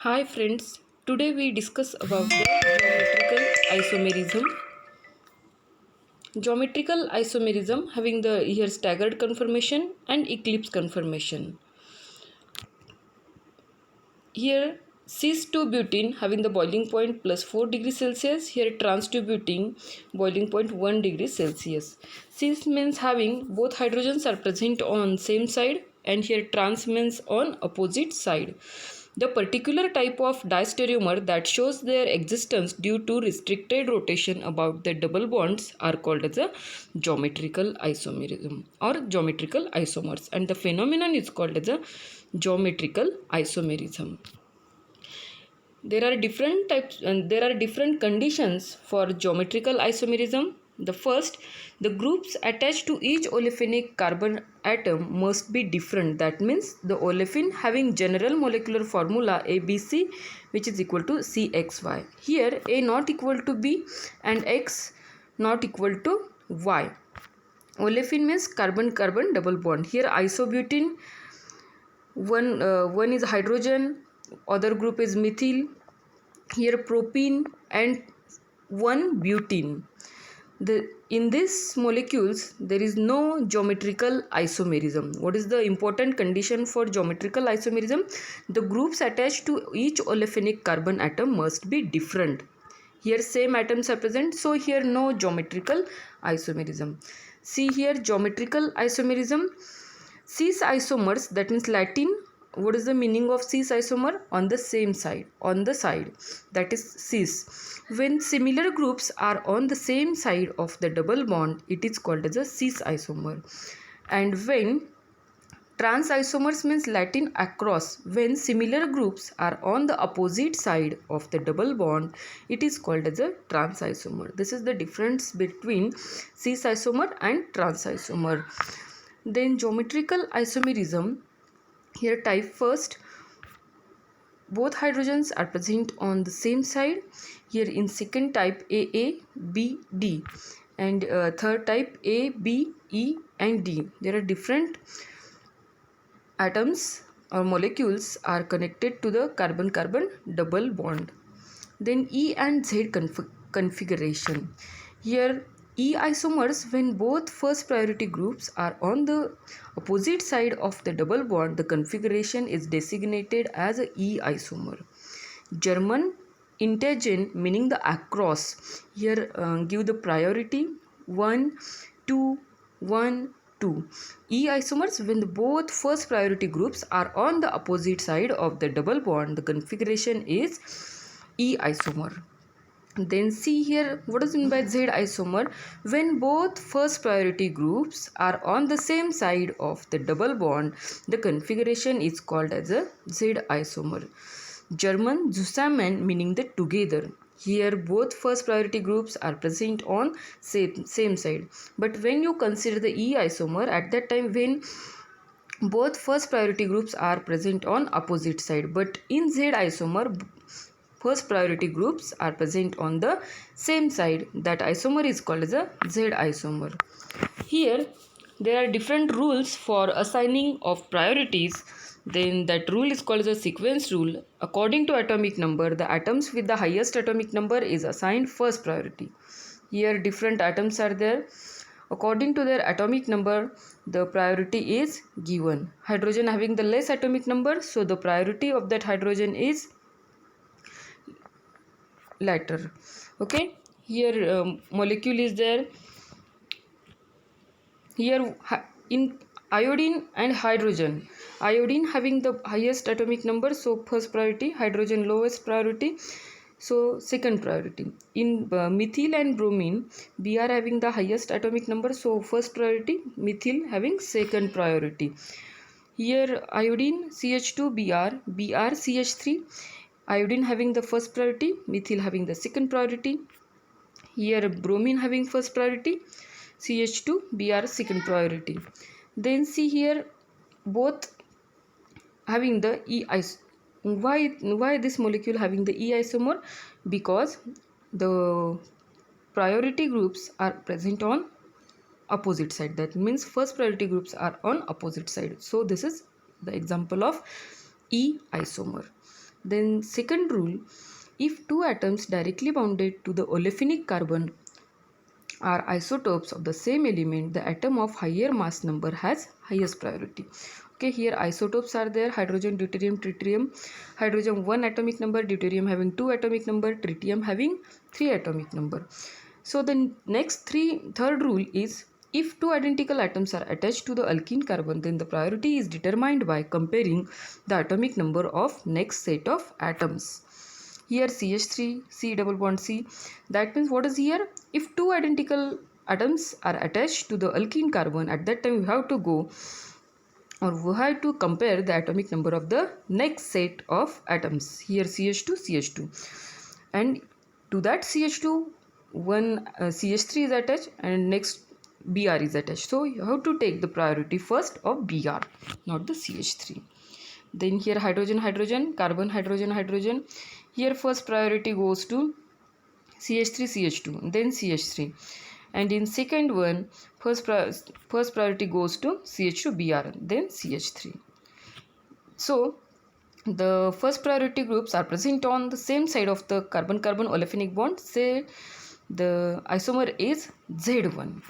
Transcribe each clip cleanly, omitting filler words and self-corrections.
Hi friends, today we discuss about the geometrical isomerism. Geometrical isomerism having the here staggered conformation and eclipse conformation. Here cis-2-butene having the boiling point plus 4 degrees Celsius. Here trans-2-butene boiling point 1 degree Celsius. Cis means having both hydrogens are present on same side and here trans means on opposite side. The particular type of diastereomer that shows their existence due to restricted rotation about the double bonds are called as a geometrical isomerism or geometrical isomers, and the phenomenon is called as a geometrical isomerism. There are different types and there are different conditions for geometrical isomerism. The first, the groups attached to each olefinic carbon atom must be different. That means the olefin having general molecular formula ABC, which is equal to CXY. Here A not equal to B and X not equal to Y. Olefin means carbon-carbon double bond. Here isobutene, one is hydrogen, other group is methyl. Here propene and one butene. In these molecules there is no geometrical isomerism. What is the important condition for geometrical isomerism? The groups attached to each olefinic carbon atom must be different. Here same atoms are present, so here no geometrical isomerism. See here geometrical isomerism. Cis isomers, that means Latin, what is the meaning of cis isomer? On the same side, on the side, that is cis. When similar groups are on the same side of the double bond, it is called as a cis isomer. And when trans isomers means Latin across, when similar groups are on the opposite side of the double bond, it is called as a trans isomer. This is the difference between cis isomer and trans isomer. Then geometrical isomerism, here type first, both hydrogens are present on the same side. Here in second type AA, B, D, and third type A, B, E and D. There are different atoms or molecules are connected to the carbon-carbon double bond. Then E and Z configuration. Here E isomers, when both first priority groups are on the opposite side of the double bond, the configuration is designated as a E isomer. German integer meaning the across. Here give the priority 1, 2, 1, 2. E isomers, when both first priority groups are on the opposite side of the double bond, the configuration is E isomer. Then see here, what is meant by Z isomer? When both first priority groups are on the same side of the double bond, the configuration is called as a Z isomer. German zusammen meaning the together. Here both first priority groups are present on same side. But when you consider the E isomer, at that time when both first priority groups are present on opposite side, but in Z isomer first priority groups are present on the same side, that isomer is called as a Z isomer. Here there are different rules for assigning of priorities. Then that rule is called as a sequence rule. According to atomic number, the atoms with the highest atomic number is assigned first priority. Here different atoms are there. According to their atomic number, the priority is given. Hydrogen having the less atomic number, so the priority of that hydrogen is later. Okay, here molecule is there. Here in iodine and hydrogen, iodine having the highest atomic number, so first priority, hydrogen lowest priority, so second priority. In methyl and bromine, Br having the highest atomic number, so first priority, methyl having second priority. Here iodine CH2 Br CH3, iodine having the first priority, methyl having the second priority. Here bromine having first priority, CH2 Br second priority. Then see here both having the E isomer. Why this molecule having the E isomer? Because the priority groups are present on opposite side. That means first priority groups are on opposite side. So this is the example of E isomer. Then second rule, if two atoms directly bonded to the olefinic carbon are isotopes of the same element, the atom of higher mass number has highest priority. Okay, here isotopes are there: hydrogen, deuterium, tritium. Hydrogen 1 atomic number, deuterium having 2 atomic number, tritium having 3 atomic number. So the third rule is, if two identical atoms are attached to the alkene carbon, then the priority is determined by comparing the atomic number of next set of atoms. Here CH3, C double bond C. That means what is here? If two identical atoms are attached to the alkene carbon, at that time we have to go, or we have to compare the atomic number of the next set of atoms. Here CH2, CH2. And to that CH2, one CH3 is attached and next Br is attached. So you have to take the priority first of Br, not the CH3. Then here hydrogen, hydrogen, carbon, hydrogen, hydrogen. Here first priority goes to CH3, CH2, then CH3. And in second one, first priority goes to CH2, Br, then CH3. So the first priority groups are present on the same side of the carbon-carbon olefinic bond. Say the isomer is Z1.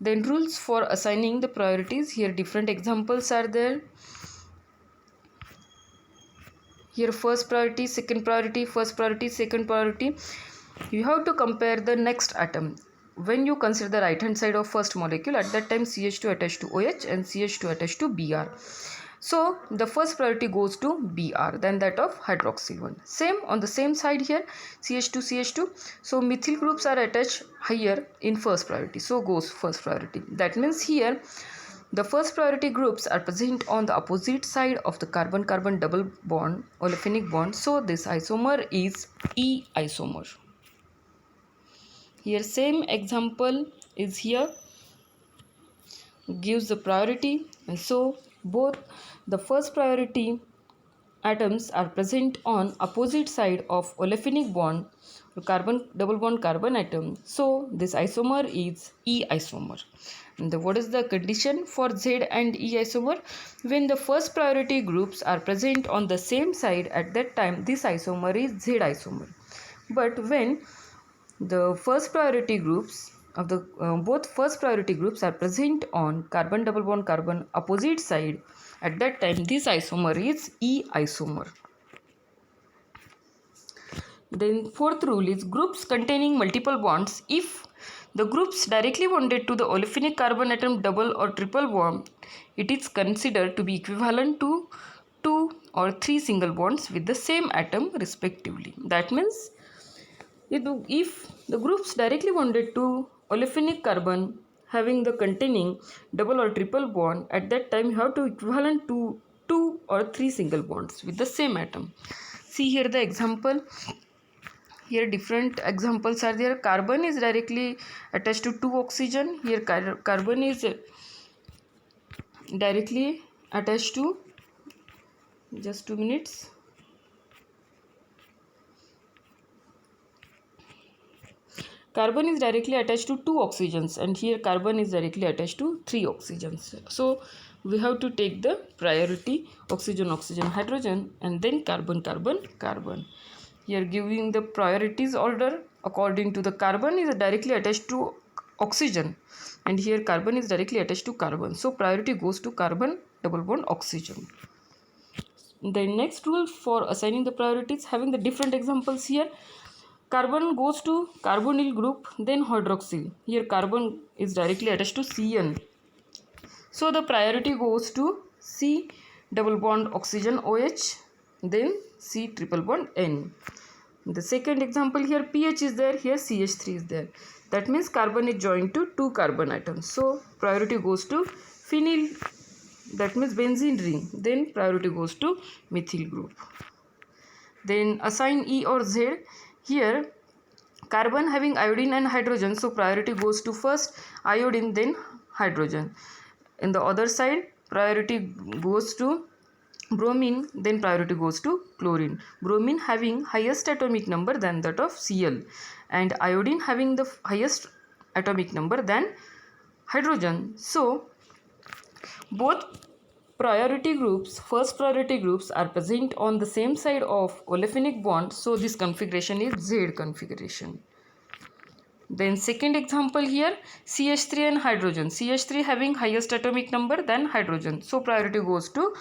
Then rules for assigning the priorities. Here different examples are there. Here first priority, second priority, first priority, second priority. You have to compare the next atom. When you consider the right hand side of first molecule, at that time CH2 attached to OH and CH2 attached to Br. So the first priority goes to Br, then that of hydroxyl 1. Same on the same side here, CH2, CH2. So methyl groups are attached higher in first priority, so goes first priority. That means here the first priority groups are present on the opposite side of the carbon-carbon double bond, olefinic bond. So this isomer is E isomer. Here same example is here, gives the priority, and so both the first priority atoms are present on opposite side of olefinic bond, carbon double bond carbon atom. So this isomer is E isomer. And what is the condition for Z and E isomer? When the first priority groups are present on the same side, at that time this isomer is Z isomer. But when the first priority groups of the both first priority groups are present on carbon double bond carbon opposite side, at that time this isomer is E isomer. Then fourth rule is groups containing multiple bonds. If the groups directly bonded to the olefinic carbon atom double or triple bond, it is considered to be equivalent to 2 or 3 single bonds with the same atom respectively. That means if the groups directly bonded to olefinic carbon having the containing double or triple bond, at that time you have to equivalent to 2 or 3 single bonds with the same atom. See here the example. Here different examples are there. Carbon is directly attached to 2 oxygen. Here carbon is directly attached to, just 2 minutes. Carbon is directly attached to 2 oxygens, and here carbon is directly attached to 3 oxygens. So we have to take the priority oxygen, oxygen, hydrogen, and then carbon, carbon, carbon. Here giving the priorities order according to the carbon is directly attached to oxygen, and here carbon is directly attached to carbon. So priority goes to carbon double bond oxygen. The next rule for assigning the priorities, having the different examples here. Carbon goes to carbonyl group, then hydroxyl. Here carbon is directly attached to CN. So the priority goes to C double bond oxygen OH, then C triple bond N. The second example here, pH is there, here CH3 is there. That means carbon is joined to 2 carbon atoms. So priority goes to phenyl, that means benzene ring. Then priority goes to methyl group. Then assign E or Z. Here carbon having iodine and hydrogen, so priority goes to first iodine, then hydrogen. In the other side, priority goes to bromine, then priority goes to chlorine. Bromine having highest atomic number than that of Cl, and iodine having the highest atomic number than hydrogen. So both first priority groups are present on the same side of olefinic bond, so this configuration is Z configuration. Then second example here, CH3 and hydrogen. CH3 having highest atomic number than hydrogen, so priority goes to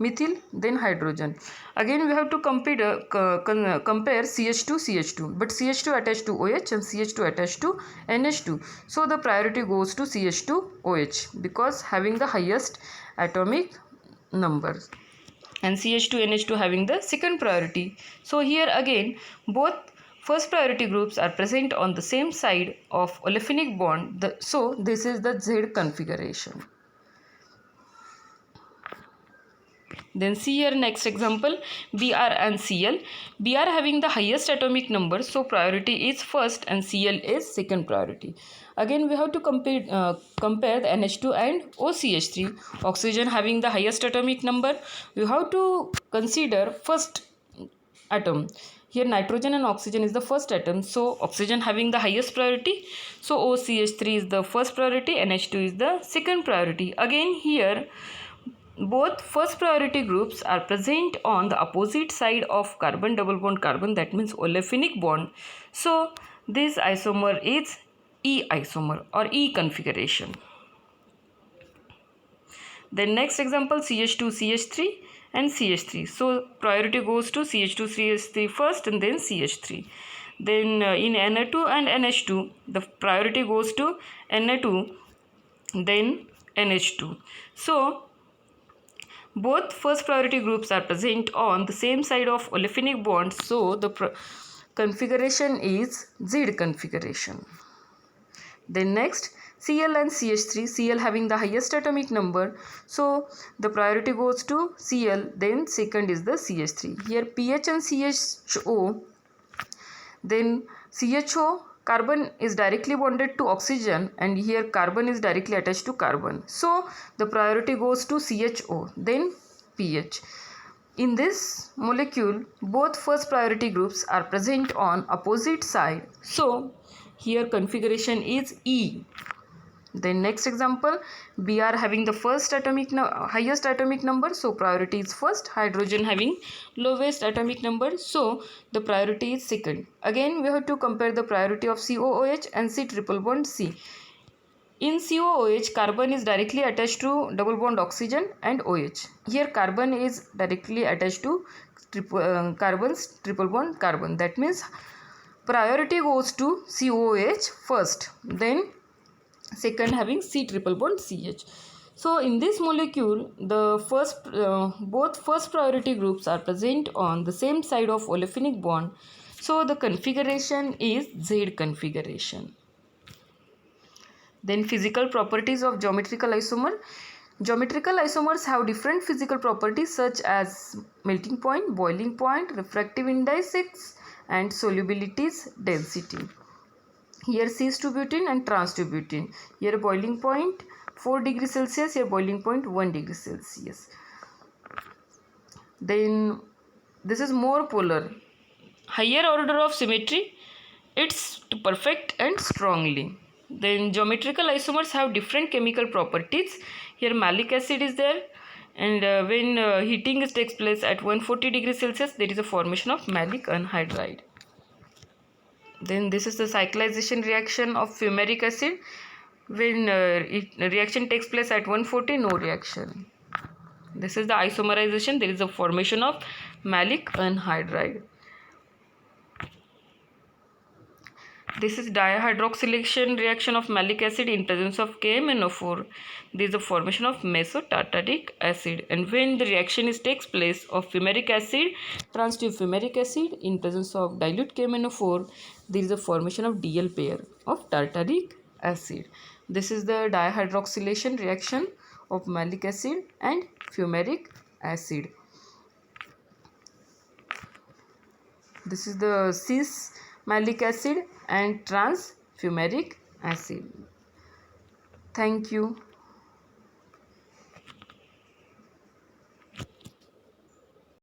methyl, then hydrogen. Again we have to compare CH2, but CH2 attached to OH and CH2 attached to NH2, so the priority goes to CH2OH because having the highest atomic number, and CH2 NH2 having the second priority. So here again both first priority groups are present on the same side of olefinic bond, so this is the Z configuration. Then see here next example, Br and Cl. Br having the highest atomic number, so priority is first and Cl is second priority. Again we have to compare the NH2 and OCH3. Oxygen having the highest atomic number, we have to consider first atom. Here nitrogen and oxygen is the first atom, so oxygen having the highest priority, so OCH3 is the first priority, NH2 is the second priority. Again here both first priority groups are present on the opposite side of carbon double bond carbon, that means olefinic bond, so this isomer is E isomer or E configuration. Then next example, CH2 CH3 and CH3, so priority goes to CH2 CH3 first and then CH3. Then in Na2 and NH2 the priority goes to Na2 then NH2, so both first priority groups are present on the same side of olefinic bond, so the configuration is Z configuration. Then next Cl and CH3, Cl having the highest atomic number, so the priority goes to Cl, then second is the CH3. Here pH and CHO, then CHO carbon is directly bonded to oxygen and here carbon is directly attached to carbon, so the priority goes to CHO then pH. In this molecule both first priority groups are present on opposite side, so here configuration is E. Then next example, Br having the highest atomic number, so priority is first. Hydrogen having lowest atomic number, so the priority is second. Again we have to compare the priority of COOH and C triple bond C. In COOH carbon is directly attached to double bond oxygen and OH. Here carbon is directly attached to carbon's triple bond carbon, that means priority goes to COOH first, then second having C triple bond CH. So in this molecule the both first priority groups are present on the same side of olefinic bond, so the configuration is Z configuration. Then physical properties of geometrical isomer. Geometrical isomers have different physical properties such as melting point, boiling point, refractive indices and solubilities density. Here cis-2-butene and trans-2-butene. Here boiling point 4 degrees Celsius, here boiling point 1 degree Celsius. Then this is more polar. Higher order of symmetry, it's perfect and strongly. Then geometrical isomers have different chemical properties. Here malic acid is there, and when heating takes place at 140 degrees Celsius, there is a formation of malic anhydride. Then this is the cyclization reaction of fumaric acid. When reaction takes place at 140, no reaction. This is the isomerization. There is a formation of malic anhydride. This is dihydroxylation reaction of malic acid in presence of KMnO4. There is a formation of mesotartaric acid, and when the reaction takes place of fumaric acid, trans-fumaric acid in presence of dilute KMnO4, there is a formation of DL pair of tartaric acid. This is the dihydroxylation reaction of malic acid and fumaric acid. This is the cis malic acid and trans fumaric acid. Thank you.